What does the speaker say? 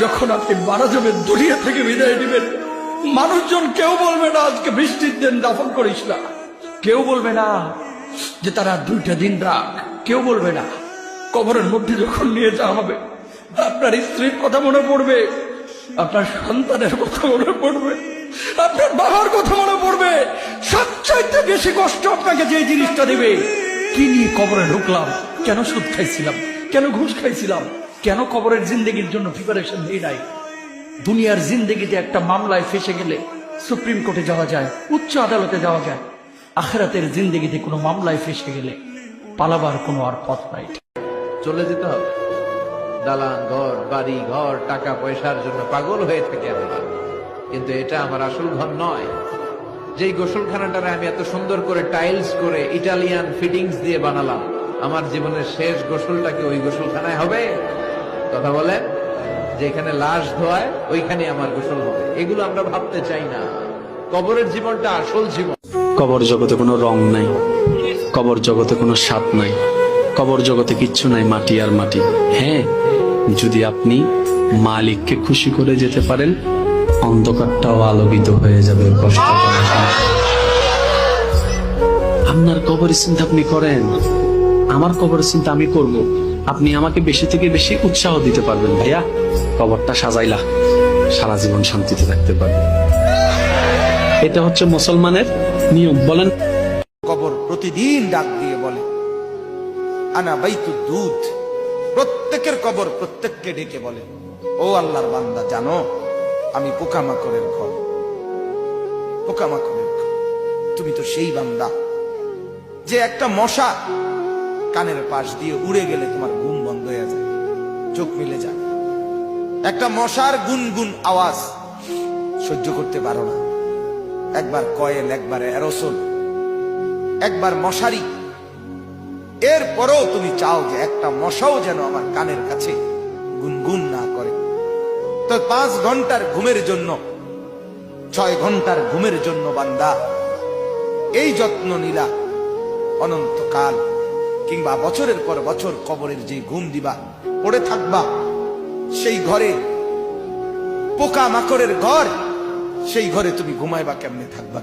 যখন আপনি মারা যাবেন, দুনিয়া থেকে বিদায় নেবেন, মানুষজন কেউ বলবে না আজকে বৃষ্টির দিন দাফন করিস না, কেউ বলবে না যে তারা 2টা দিন রাখ, কেউ বলবে না। কবরের মধ্যে যখন নিয়ে যাওয়া হবে, আপনার স্ত্রীর কথা মনে পড়বে, আপনার সন্তানের কথা মনে পড়বে, আপনার বাবার কথা মনে পড়বে। সবচাইতে বেশি কষ্ট আপনাকে যে জিনিসটা দেবে, কি নিয়ে কবরে ঢুকলাম, কেন সুদ খাইছিলাম, কেন ঘুষ খাইছিলাম, কেন কবরের জিন্দেগির জন্য প্রিপারেশন নেই নাই। দুনিয়ার জিন্দেগিতে একটা মামলায় ফেসে গেলে সুপ্রিম কোর্টে যাওয়া যায়, উচ্চ আদালতে যাওয়া যায়। আখিরাতের জিন্দেগিতে কোনো মামলায় ফেসে গেলে পালাবার কোনো আর পথ নাই। চলে যেতে হবে। দালান ঘর, বাড়ি ঘর, টাকা পয়সার জন্য পাগল হয়ে থাকে আমরা, কিন্তু এটা আমার আসল ঘর নয়। যেই গোসলখানাটারে আমি এত সুন্দর করে টাইলস করে ইটালিয়ান ফিটিংস দিয়ে বানালাম, আমার জীবনের শেষ গোসলটা কি ওই গোসলখানায় হবে? কথা বলে, যেখানে লাশ ধোয়ায় ওইখানে আমার গোসল হবে। এগুলো আমরা ভাবতে চাই না। কবরের জীবনটা আসল জীবন। কবর জগতে কোনো রং নাই, কবর জগতে কোনো স্বাদ নাই, কবর জগতে কিচ্ছু নাই, মাটি আর মাটি। হ্যাঁ, যদি আপনি মালিককে খুশি করে যেতে পারেন, অন্ধকারটাও আলোকিত হয়ে যাবে। কষ্ট করার সময় আপনার কবরের চিন্তা আপনি করেন, আমার কবরের চিন্তা আমি করব। আপনি আমাকে বেশি থেকে বেশি উৎসাহ দিতে পারবেন, ভাইয়া কবরটা সাজাইলা, সারা জীবন শান্তিতে থাকতে পারবেন। এটা হচ্ছে মুসলমানের নিয়ম। বলেন, কবর প্রতিদিন ডাক দিয়ে বলে আনা বাইতুদ দুধ। প্রত্যেকের কবর প্রত্যেককে ডেকে বলে, ও আল্লাহর বান্দা, জানো আমি পোকামাকড়ের ঘর, পোকামাকড়ের ঘর। তুমি তো সেই বান্দা যে একটা মশা কানের পাশ দিয়ে উড়ে গেলে তোমার ঘুম বন্ধ হয়ে যায়, চোখ মিলে যায়। একটা মশার গুনগুন আওয়াজ সহ্য করতে পারো না। একবার কয়েল, একবার অ্যারোসোল, একবার মশারি, এরপরেও তুমি চাও যে একটা মশাও যেন আমার কানের কাছে গুনগুন না করে। তো 5 ঘন্টার ঘুমের জন্য, 6 ঘন্টার ঘুমের জন্য বান্দা এই যত্ন নিলা, অনন্তকাল কিংবা বছরের পর বছর কবরের যে ঘুম দিবা, পড়ে থাকবা সেই ঘরে, পোকা মাকড়ের ঘর, সেই ঘরে তুমি ঘুমাইবা কেমনে, থাকবা?